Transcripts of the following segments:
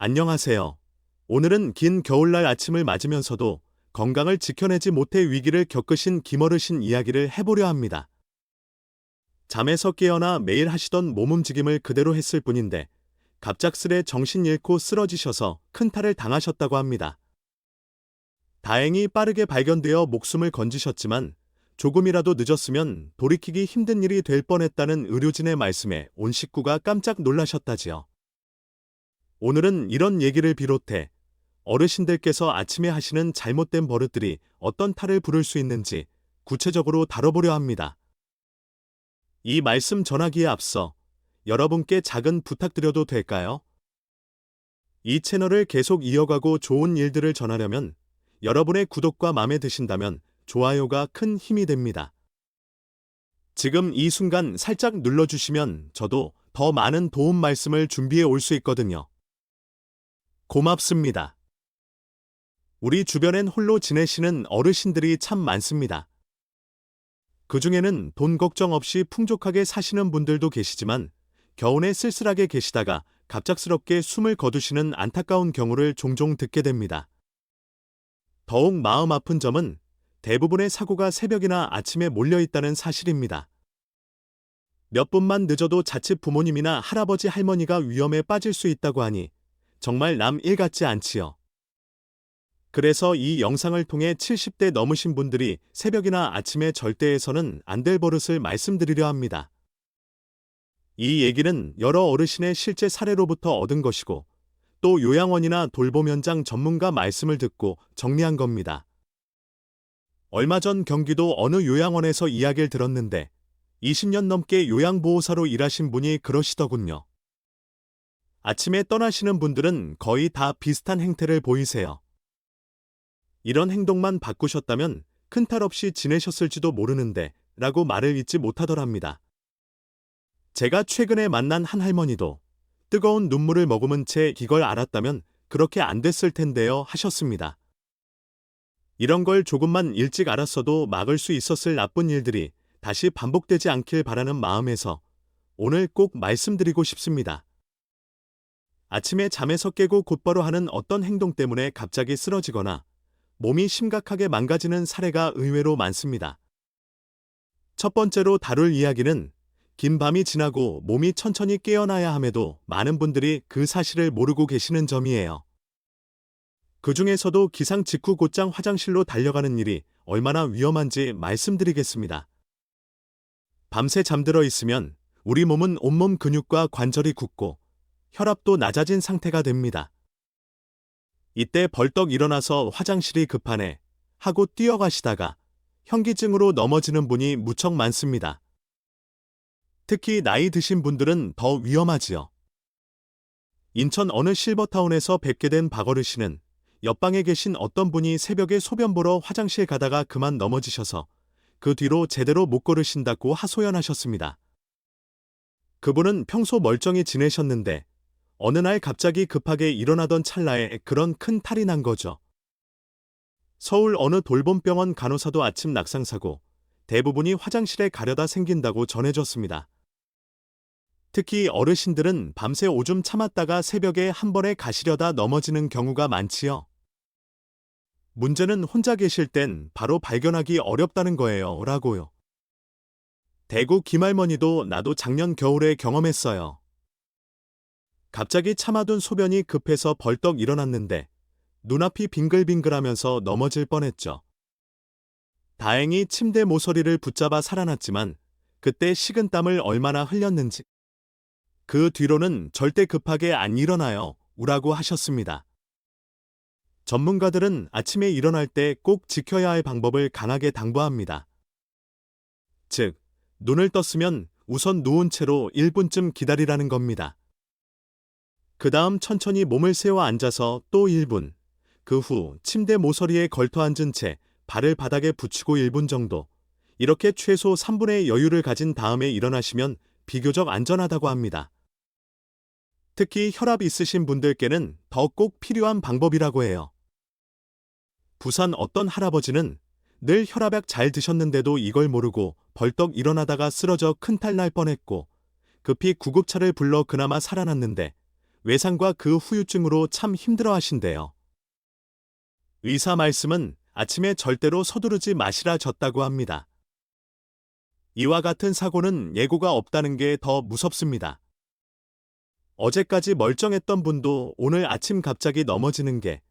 안녕하세요. 오늘은 긴 겨울날 아침을 맞으면서도 건강을 지켜내지 못해 위기를 겪으신 김어르신 이야기를 해보려 합니다. 잠에서 깨어나 매일 하시던 몸 움직임을 그대로 했을 뿐인데 갑작스레 정신 잃고 쓰러지셔서 큰 탈을 당하셨다고 합니다. 다행히 빠르게 발견되어 목숨을 건지셨지만 조금이라도 늦었으면 돌이키기 힘든 일이 될 뻔했다는 의료진의 말씀에 온 식구가 깜짝 놀라셨다지요. 오늘은 이런 얘기를 비롯해 어르신들께서 아침에 하시는 잘못된 버릇들이 어떤 탈을 부를 수 있는지 구체적으로 다뤄보려 합니다. 이 말씀 전하기에 앞서 여러분께 작은 부탁드려도 될까요? 이 채널을 계속 이어가고 좋은 일들을 전하려면 여러분의 구독과 마음에 드신다면 좋아요가 큰 힘이 됩니다. 지금 이 순간 살짝 눌러주시면 저도 더 많은 도움 말씀을 준비해 올 수 있거든요. 고맙습니다. 우리 주변엔 홀로 지내시는 어르신들이 참 많습니다. 그중에는 돈 걱정 없이 풍족하게 사시는 분들도 계시지만 겨우내 쓸쓸하게 계시다가 갑작스럽게 숨을 거두시는 안타까운 경우를 종종 듣게 됩니다. 더욱 마음 아픈 점은 대부분의 사고가 새벽이나 아침에 몰려있다는 사실입니다. 몇 분만 늦어도 자칫 부모님이나 할아버지 할머니가 위험에 빠질 수 있다고 하니 정말 남 일 같지 않지요. 그래서 이 영상을 통해 70대 넘으신 분들이 새벽이나 아침에 절대 해서는 안 될 버릇을 말씀드리려 합니다. 이 얘기는 여러 어르신의 실제 사례로부터 얻은 것이고 또 요양원이나 돌봄 현장 전문가 말씀을 듣고 정리한 겁니다. 얼마 전 경기도 어느 요양원에서 이야기를 들었는데 20년 넘게 요양보호사로 일하신 분이 그러시더군요. 아침에 떠나시는 분들은 거의 다 비슷한 행태를 보이세요. 이런 행동만 바꾸셨다면 큰 탈 없이 지내셨을지도 모르는데 라고 말을 잊지 못하더랍니다. 제가 최근에 만난 한 할머니도 뜨거운 눈물을 머금은 채 이걸 알았다면 그렇게 안 됐을 텐데요 하셨습니다. 이런 걸 조금만 일찍 알았어도 막을 수 있었을 나쁜 일들이 다시 반복되지 않길 바라는 마음에서 오늘 꼭 말씀드리고 싶습니다. 아침에 잠에서 깨고 곧바로 하는 어떤 행동 때문에 갑자기 쓰러지거나 몸이 심각하게 망가지는 사례가 의외로 많습니다. 첫 번째로 다룰 이야기는 긴 밤이 지나고 몸이 천천히 깨어나야 함에도 많은 분들이 그 사실을 모르고 계시는 점이에요. 그 중에서도 기상 직후 곧장 화장실로 달려가는 일이 얼마나 위험한지 말씀드리겠습니다. 밤새 잠들어 있으면 우리 몸은 온몸 근육과 관절이 굳고 혈압도 낮아진 상태가 됩니다. 이때 벌떡 일어나서 화장실이 급하네 하고 뛰어가시다가 현기증으로 넘어지는 분이 무척 많습니다. 특히 나이 드신 분들은 더 위험하지요. 인천 어느 실버타운에서 뵙게 된 박어르신은 옆방에 계신 어떤 분이 새벽에 소변 보러 화장실 가다가 그만 넘어지셔서 그 뒤로 제대로 못 걸으신다고 하소연하셨습니다. 그분은 평소 멀쩡히 지내셨는데 어느 날 갑자기 급하게 일어나던 찰나에 그런 큰 탈이 난 거죠. 서울 어느 돌봄병원 간호사도 아침 낙상사고 대부분이 화장실에 가려다 생긴다고 전해졌습니다. 특히 어르신들은 밤새 오줌 참았다가 새벽에 한 번에 가시려다 넘어지는 경우가 많지요. 문제는 혼자 계실 땐 바로 발견하기 어렵다는 거예요 라고요. 대구 김할머니도 나도 작년 겨울에 경험했어요. 갑자기 참아둔 소변이 급해서 벌떡 일어났는데 눈앞이 빙글빙글하면서 넘어질 뻔했죠. 다행히 침대 모서리를 붙잡아 살아났지만 그때 식은땀을 얼마나 흘렸는지. 그 뒤로는 절대 급하게 안 일어나요 우라고 하셨습니다. 전문가들은 아침에 일어날 때 꼭 지켜야 할 방법을 강하게 당부합니다. 즉, 눈을 떴으면 우선 누운 채로 1분쯤 기다리라는 겁니다. 그 다음 천천히 몸을 세워 앉아서 또 1분, 그 후 침대 모서리에 걸터 앉은 채 발을 바닥에 붙이고 1분 정도, 이렇게 최소 3분의 여유를 가진 다음에 일어나시면 비교적 안전하다고 합니다. 특히 혈압 있으신 분들께는 더 꼭 필요한 방법이라고 해요. 부산 어떤 할아버지는 늘 혈압약 잘 드셨는데도 이걸 모르고 벌떡 일어나다가 쓰러져 큰탈 날 뻔했고 급히 구급차를 불러 그나마 살아났는데 외상과 그 후유증으로 참 힘들어 하신대요. 의사 말씀은 아침에 절대로 서두르지 마시라졌다고 합니다. 이와 같은 사고는 예고가 없다는 게 더 무섭습니다. 어제까지 멀쩡했던 분도 오늘 아침 갑자기 넘어지는 게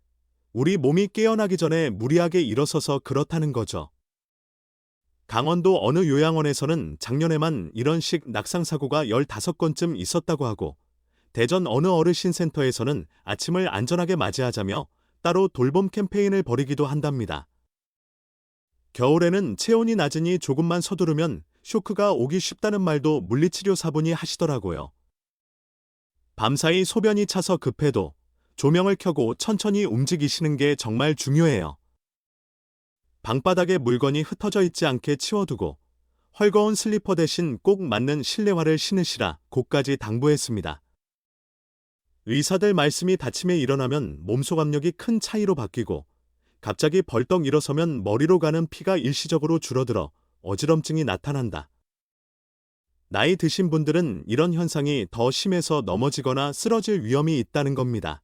우리 몸이 깨어나기 전에 무리하게 일어서서 그렇다는 거죠. 강원도 어느 요양원에서는 작년에만 이런 식 낙상사고가 15건쯤 있었다고 하고, 대전 어느 어르신센터에서는 아침을 안전하게 맞이하자며 따로 돌봄 캠페인을 벌이기도 한답니다. 겨울에는 체온이 낮으니 조금만 서두르면 쇼크가 오기 쉽다는 말도 물리치료사분이 하시더라고요. 밤사이 소변이 차서 급해도 조명을 켜고 천천히 움직이시는 게 정말 중요해요. 방바닥에 물건이 흩어져 있지 않게 치워두고 헐거운 슬리퍼 대신 꼭 맞는 실내화를 신으시라 고까지 당부했습니다. 의사들 말씀이 다침에 일어나면 몸속 압력이 큰 차이로 바뀌고 갑자기 벌떡 일어서면 머리로 가는 피가 일시적으로 줄어들어 어지럼증이 나타난다. 나이 드신 분들은 이런 현상이 더 심해서 넘어지거나 쓰러질 위험이 있다는 겁니다.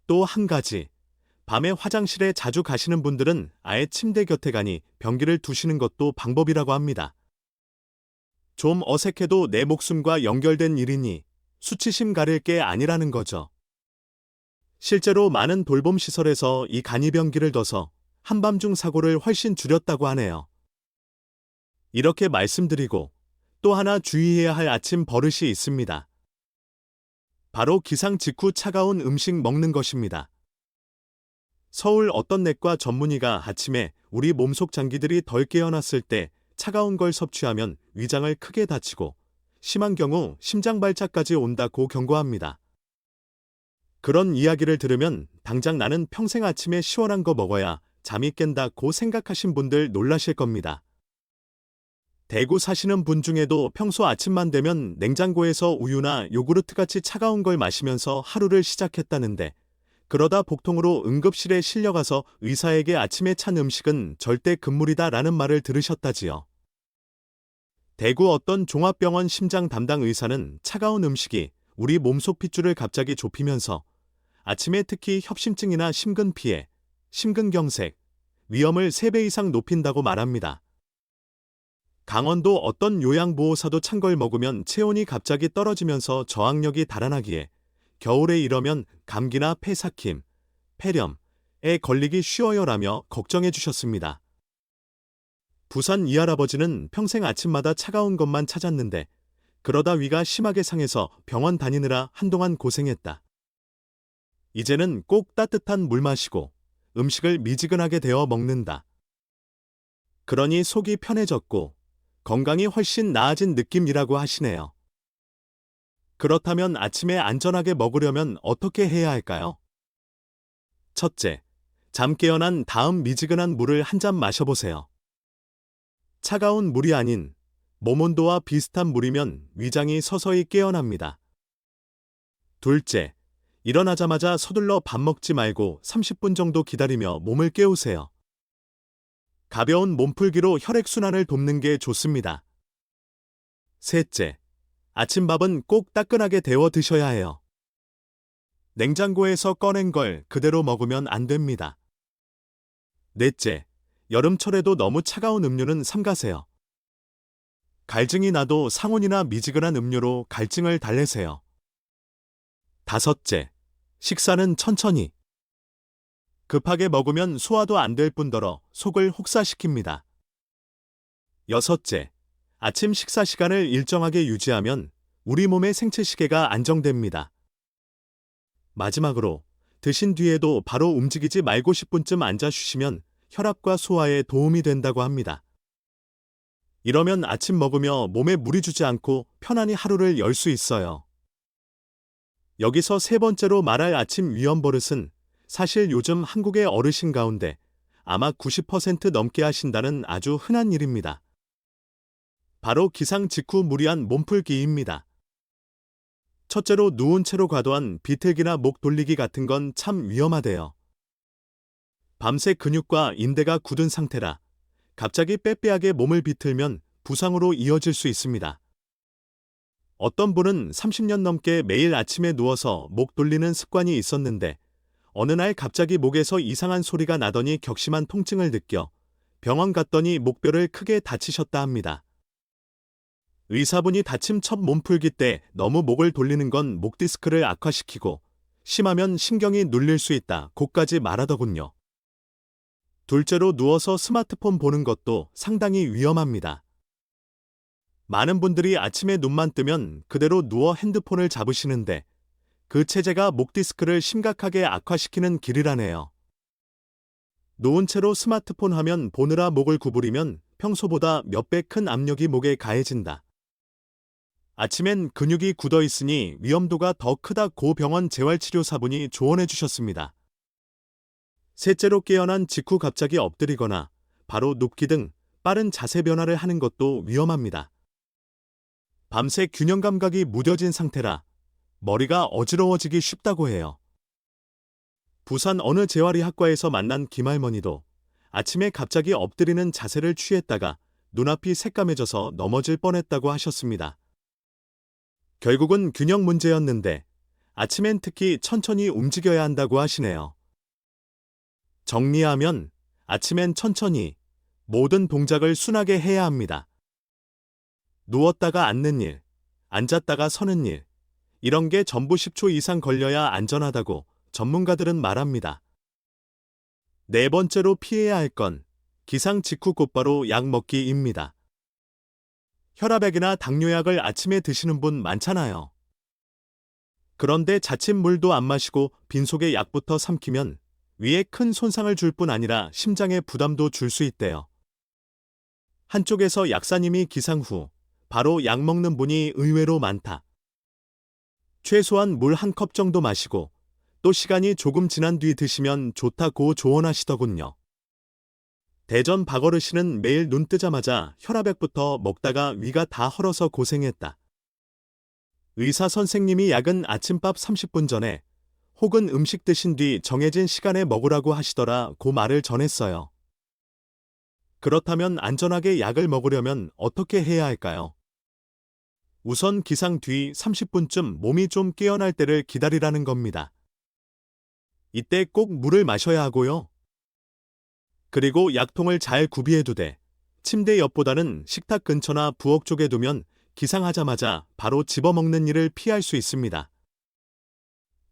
또 한 가지, 밤에 화장실에 자주 가시는 분들은 아예 침대 곁에 가니 변기를 두시는 것도 방법이라고 합니다. 좀 어색해도 내 목숨과 연결된 일이니 수치심 가릴 게 아니라는 거죠. 실제로 많은 돌봄시설에서 이 간이변기를 둬서 한밤중 사고를 훨씬 줄였다고 하네요. 이렇게 말씀드리고 또 하나 주의해야 할 아침 버릇이 있습니다. 바로 기상 직후 차가운 음식 먹는 것입니다. 서울 어떤 내과 전문의가 아침에 우리 몸속 장기들이 덜 깨어났을 때 차가운 걸 섭취하면 위장을 크게 다치고 심한 경우 심장 발작까지 온다고 경고합니다. 그런 이야기를 들으면 당장 나는 평생 아침에 시원한 거 먹어야 잠이 깬다고 생각하신 분들 놀라실 겁니다. 대구 사시는 분 중에도 평소 아침만 되면 냉장고에서 우유나 요구르트같이 차가운 걸 마시면서 하루를 시작했다는데, 그러다 복통으로 응급실에 실려가서 의사에게 아침에 찬 음식은 절대 금물이다라는 말을 들으셨다지요. 대구 어떤 종합병원 심장 담당 의사는 차가운 음식이 우리 몸속 핏줄을 갑자기 좁히면서 아침에 특히 협심증이나 심근피해, 심근경색, 위험을 3배 이상 높인다고 말합니다. 강원도 어떤 요양보호사도 찬 걸 먹으면 체온이 갑자기 떨어지면서 저항력이 달아나기에 겨울에 이러면 감기나 폐삭힘, 폐렴에 걸리기 쉬워요라며 걱정해 주셨습니다. 부산 이할아버지는 평생 아침마다 차가운 것만 찾았는데 그러다 위가 심하게 상해서 병원 다니느라 한동안 고생했다. 이제는 꼭 따뜻한 물 마시고 음식을 미지근하게 데워 먹는다. 그러니 속이 편해졌고 건강이 훨씬 나아진 느낌이라고 하시네요. 그렇다면 아침에 안전하게 먹으려면 어떻게 해야 할까요? 첫째, 잠 깨어난 다음 미지근한 물을 한 잔 마셔보세요. 차가운 물이 아닌 몸 온도와 비슷한 물이면 위장이 서서히 깨어납니다. 둘째, 일어나자마자 서둘러 밥 먹지 말고 30분 정도 기다리며 몸을 깨우세요. 가벼운 몸풀기로 혈액순환을 돕는 게 좋습니다. 셋째, 아침밥은 꼭 따끈하게 데워 드셔야 해요. 냉장고에서 꺼낸 걸 그대로 먹으면 안 됩니다. 넷째, 여름철에도 너무 차가운 음료는 삼가세요. 갈증이 나도 상온이나 미지근한 음료로 갈증을 달래세요. 다섯째, 식사는 천천히. 급하게 먹으면 소화도 안 될 뿐더러 속을 혹사시킵니다. 여섯째, 아침 식사 시간을 일정하게 유지하면 우리 몸의 생체시계가 안정됩니다. 마지막으로 드신 뒤에도 바로 움직이지 말고 10분쯤 앉아 쉬시면 혈압과 소화에 도움이 된다고 합니다. 이러면 아침 먹으며 몸에 무리 주지 않고 편안히 하루를 열 수 있어요. 여기서 세 번째로 말할 아침 위험 버릇은 사실 요즘 한국의 어르신 가운데 아마 90% 넘게 하신다는 아주 흔한 일입니다. 바로 기상 직후 무리한 몸풀기입니다. 첫째로 누운 채로 과도한 비틀기나 목 돌리기 같은 건 참 위험하대요. 밤새 근육과 인대가 굳은 상태라 갑자기 빼빼하게 몸을 비틀면 부상으로 이어질 수 있습니다. 어떤 분은 30년 넘게 매일 아침에 누워서 목 돌리는 습관이 있었는데 어느 날 갑자기 목에서 이상한 소리가 나더니 격심한 통증을 느껴 병원 갔더니 목뼈를 크게 다치셨다 합니다. 의사분이 다침 첫 몸풀기 때 너무 목을 돌리는 건 목 디스크를 악화시키고 심하면 신경이 눌릴 수 있다 고까지 말하더군요. 둘째로 누워서 스마트폰 보는 것도 상당히 위험합니다. 많은 분들이 아침에 눈만 뜨면 그대로 누워 핸드폰을 잡으시는데 그 체제가 목 디스크를 심각하게 악화시키는 길이라네요. 누운 채로 스마트폰 화면 보느라 목을 구부리면 평소보다 몇 배 큰 압력이 목에 가해진다. 아침엔 근육이 굳어 있으니 위험도가 더 크다고 병원 재활치료사분이 조언해 주셨습니다. 셋째로 깨어난 직후 갑자기 엎드리거나 바로 눕기 등 빠른 자세 변화를 하는 것도 위험합니다. 밤새 균형 감각이 무뎌진 상태라 머리가 어지러워지기 쉽다고 해요. 부산 어느 재활의 학과에서 만난 김할머니도 아침에 갑자기 엎드리는 자세를 취했다가 눈앞이 새까매져서 넘어질 뻔했다고 하셨습니다. 결국은 균형 문제였는데 아침엔 특히 천천히 움직여야 한다고 하시네요. 정리하면 아침엔 천천히 모든 동작을 순하게 해야 합니다. 누웠다가 앉는 일, 앉았다가 서는 일, 이런 게 전부 10초 이상 걸려야 안전하다고 전문가들은 말합니다. 네 번째로 피해야 할 건 기상 직후 곧바로 약 먹기입니다. 혈압약이나 당뇨약을 아침에 드시는 분 많잖아요. 그런데 자칫 물도 안 마시고 빈속에 약부터 삼키면 위에 큰 손상을 줄 뿐 아니라 심장에 부담도 줄 수 있대요. 한쪽에서 약사님이 기상 후 바로 약 먹는 분이 의외로 많다. 최소한 물 한 컵 정도 마시고 또 시간이 조금 지난 뒤 드시면 좋다고 조언하시더군요. 대전 박어르 씨는 매일 눈 뜨자마자 혈압약부터 먹다가 위가 다 헐어서 고생했다. 의사 선생님이 약은 아침밥 30분 전에 혹은 음식 드신 뒤 정해진 시간에 먹으라고 하시더라고 말을 전했어요. 그렇다면 안전하게 약을 먹으려면 어떻게 해야 할까요? 우선 기상 뒤 30분쯤 몸이 좀 깨어날 때를 기다리라는 겁니다. 이때 꼭 물을 마셔야 하고요. 그리고 약통을 잘 구비해두되 침대 옆보다는 식탁 근처나 부엌 쪽에 두면 기상하자마자 바로 집어먹는 일을 피할 수 있습니다.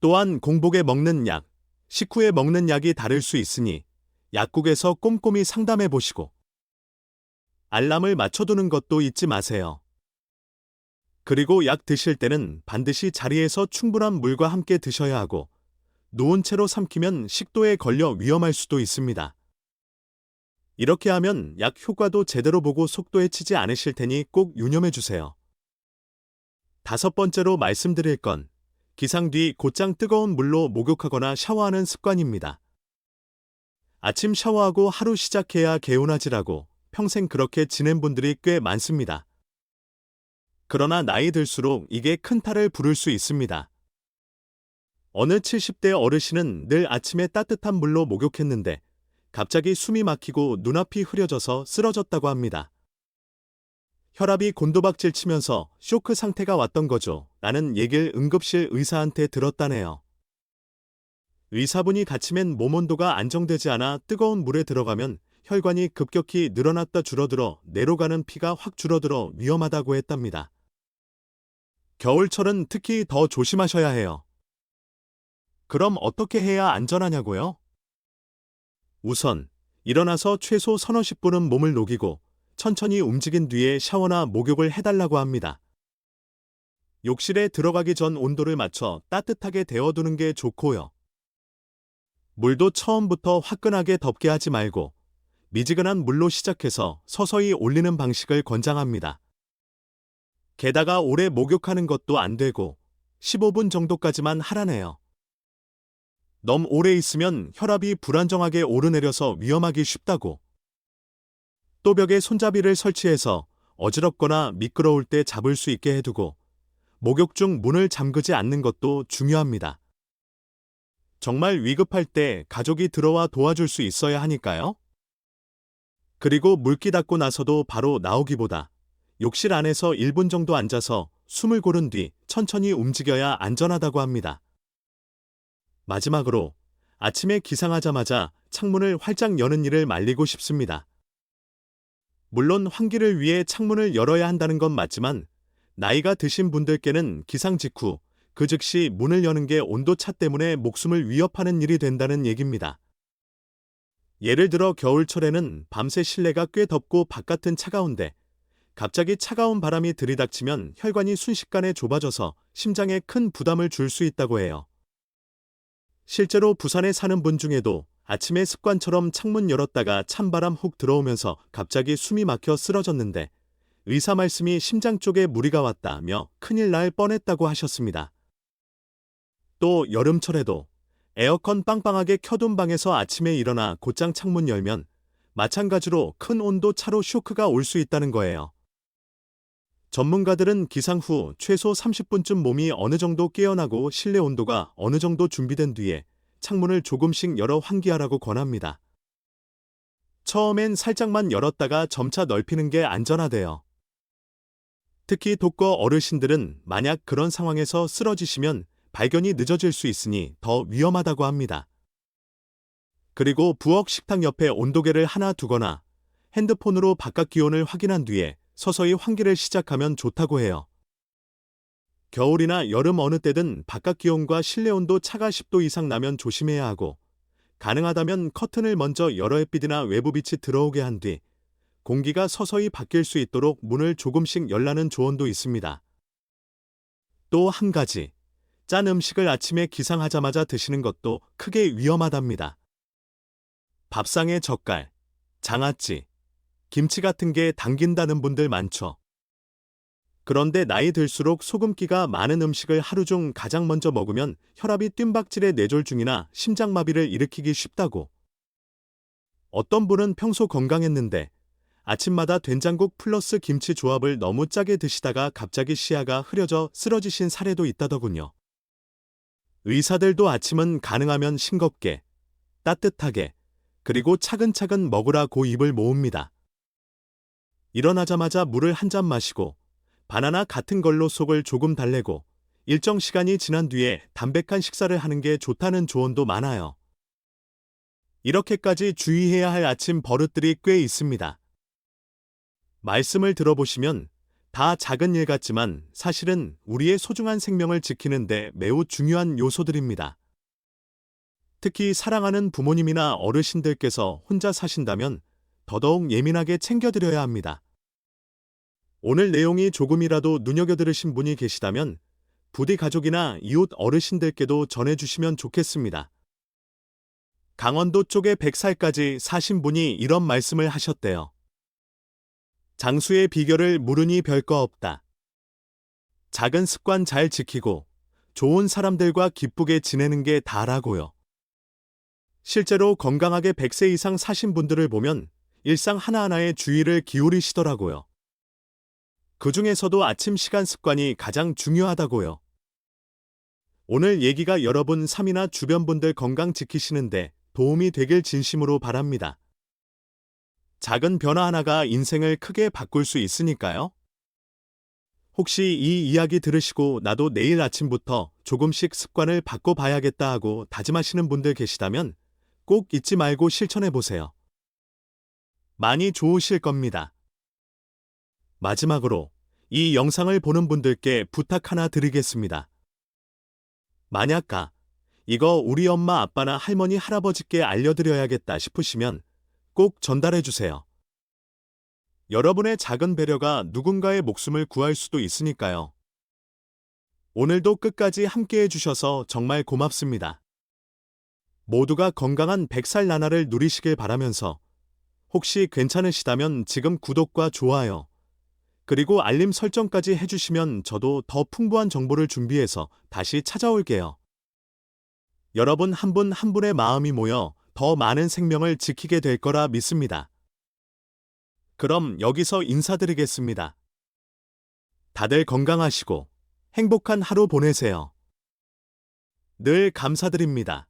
또한 공복에 먹는 약, 식후에 먹는 약이 다를 수 있으니 약국에서 꼼꼼히 상담해 보시고 알람을 맞춰두는 것도 잊지 마세요. 그리고 약 드실 때는 반드시 자리에서 충분한 물과 함께 드셔야 하고 누운 채로 삼키면 식도에 걸려 위험할 수도 있습니다. 이렇게 하면 약 효과도 제대로 보고 속도에 치지 않으실 테니 꼭 유념해 주세요. 다섯 번째로 말씀드릴 건 기상 뒤 곧장 뜨거운 물로 목욕하거나 샤워하는 습관입니다. 아침 샤워하고 하루 시작해야 개운하지라고 평생 그렇게 지낸 분들이 꽤 많습니다. 그러나 나이 들수록 이게 큰 탈을 부를 수 있습니다. 어느 70대 어르신은 늘 아침에 따뜻한 물로 목욕했는데 갑자기 숨이 막히고 눈앞이 흐려져서 쓰러졌다고 합니다. 혈압이 곤두박질 치면서 쇼크 상태가 왔던 거죠. 라는 얘기를 응급실 의사한테 들었다네요. 의사분이 다치면 몸 온도가 안정되지 않아 뜨거운 물에 들어가면 혈관이 급격히 늘어났다 줄어들어 뇌로 가는 피가 확 줄어들어 위험하다고 했답니다. 겨울철은 특히 더 조심하셔야 해요. 그럼 어떻게 해야 안전하냐고요? 우선 일어나서 최소 서너 10분은 몸을 녹이고 천천히 움직인 뒤에 샤워나 목욕을 해달라고 합니다. 욕실에 들어가기 전 온도를 맞춰 따뜻하게 데워두는 게 좋고요. 물도 처음부터 화끈하게 덥게 하지 말고 미지근한 물로 시작해서 서서히 올리는 방식을 권장합니다. 게다가 오래 목욕하는 것도 안 되고 15분 정도까지만 하라네요. 너무 오래 있으면 혈압이 불안정하게 오르내려서 위험하기 쉽다고. 또 벽에 손잡이를 설치해서 어지럽거나 미끄러울 때 잡을 수 있게 해두고 목욕 중 문을 잠그지 않는 것도 중요합니다. 정말 위급할 때 가족이 들어와 도와줄 수 있어야 하니까요. 그리고 물기 닦고 나서도 바로 나오기보다 욕실 안에서 1분 정도 앉아서 숨을 고른 뒤 천천히 움직여야 안전하다고 합니다. 마지막으로 아침에 기상하자마자 창문을 활짝 여는 일을 말리고 싶습니다. 물론 환기를 위해 창문을 열어야 한다는 건 맞지만 나이가 드신 분들께는 기상 직후 그 즉시 문을 여는 게 온도차 때문에 목숨을 위협하는 일이 된다는 얘기입니다. 예를 들어 겨울철에는 밤새 실내가 꽤 덥고 바깥은 차가운데 갑자기 차가운 바람이 들이닥치면 혈관이 순식간에 좁아져서 심장에 큰 부담을 줄 수 있다고 해요. 실제로 부산에 사는 분 중에도 아침에 습관처럼 창문 열었다가 찬바람 훅 들어오면서 갑자기 숨이 막혀 쓰러졌는데 의사 말씀이 심장 쪽에 무리가 왔다며 큰일 날 뻔했다고 하셨습니다. 또 여름철에도 에어컨 빵빵하게 켜둔 방에서 아침에 일어나 곧장 창문 열면 마찬가지로 큰 온도 차로 쇼크가 올 수 있다는 거예요. 전문가들은 기상 후 최소 30분쯤 몸이 어느 정도 깨어나고 실내 온도가 어느 정도 준비된 뒤에 창문을 조금씩 열어 환기하라고 권합니다. 처음엔 살짝만 열었다가 점차 넓히는 게 안전하대요. 특히 독거 어르신들은 만약 그런 상황에서 쓰러지시면 발견이 늦어질 수 있으니 더 위험하다고 합니다. 그리고 부엌 식탁 옆에 온도계를 하나 두거나 핸드폰으로 바깥 기온을 확인한 뒤에 서서히 환기를 시작하면 좋다고 해요. 겨울이나 여름 어느 때든 바깥 기온과 실내 온도 차가 10도 이상 나면 조심해야 하고 가능하다면 커튼을 먼저 여러 햇빛이나 외부 빛이 들어오게 한 뒤 공기가 서서히 바뀔 수 있도록 문을 조금씩 열라는 조언도 있습니다. 또 한 가지, 짠 음식을 아침에 기상하자마자 드시는 것도 크게 위험하답니다. 밥상에 젓갈, 장아찌, 김치 같은 게 당긴다는 분들 많죠. 그런데 나이 들수록 소금기가 많은 음식을 하루 중 가장 먼저 먹으면 혈압이 뜀박질의 뇌졸중이나 심장마비를 일으키기 쉽다고. 어떤 분은 평소 건강했는데 아침마다 된장국 플러스 김치 조합을 너무 짜게 드시다가 갑자기 시야가 흐려져 쓰러지신 사례도 있다더군요. 의사들도 아침은 가능하면 싱겁게, 따뜻하게, 그리고 차근차근 먹으라고 입을 모읍니다. 일어나자마자 물을 한 잔 마시고 바나나 같은 걸로 속을 조금 달래고 일정 시간이 지난 뒤에 담백한 식사를 하는 게 좋다는 조언도 많아요. 이렇게까지 주의해야 할 아침 버릇들이 꽤 있습니다. 말씀을 들어보시면 다 작은 일 같지만 사실은 우리의 소중한 생명을 지키는데 매우 중요한 요소들입니다. 특히 사랑하는 부모님이나 어르신들께서 혼자 사신다면 더더욱 예민하게 챙겨드려야 합니다. 오늘 내용이 조금이라도 눈여겨들으신 분이 계시다면 부디 가족이나 이웃 어르신들께도 전해주시면 좋겠습니다. 강원도 쪽에 100살까지 사신 분이 이런 말씀을 하셨대요. 장수의 비결을 물으니 별거 없다. 작은 습관 잘 지키고 좋은 사람들과 기쁘게 지내는 게 다라고요. 실제로 건강하게 100세 이상 사신 분들을 보면 일상 하나하나에 주의를 기울이시더라고요. 그 중에서도 아침 시간 습관이 가장 중요하다고요. 오늘 얘기가 여러분 삶이나 주변 분들 건강 지키시는데 도움이 되길 진심으로 바랍니다. 작은 변화 하나가 인생을 크게 바꿀 수 있으니까요. 혹시 이 이야기 들으시고 나도 내일 아침부터 조금씩 습관을 바꿔봐야겠다 하고 다짐하시는 분들 계시다면 꼭 잊지 말고 실천해보세요. 많이 좋으실 겁니다. 마지막으로 이 영상을 보는 분들께 부탁 하나 드리겠습니다. 만약 이거 우리 엄마 아빠나 할머니 할아버지께 알려드려야겠다 싶으시면 꼭 전달해주세요. 여러분의 작은 배려가 누군가의 목숨을 구할 수도 있으니까요. 오늘도 끝까지 함께해 주셔서 정말 고맙습니다. 모두가 건강한 100살 나날을 누리시길 바라면서 혹시 괜찮으시다면 지금 구독과 좋아요, 그리고 알림 설정까지 해주시면 저도 더 풍부한 정보를 준비해서 다시 찾아올게요. 여러분 한 분 한 분의 마음이 모여 더 많은 생명을 지키게 될 거라 믿습니다. 그럼 여기서 인사드리겠습니다. 다들 건강하시고 행복한 하루 보내세요. 늘 감사드립니다.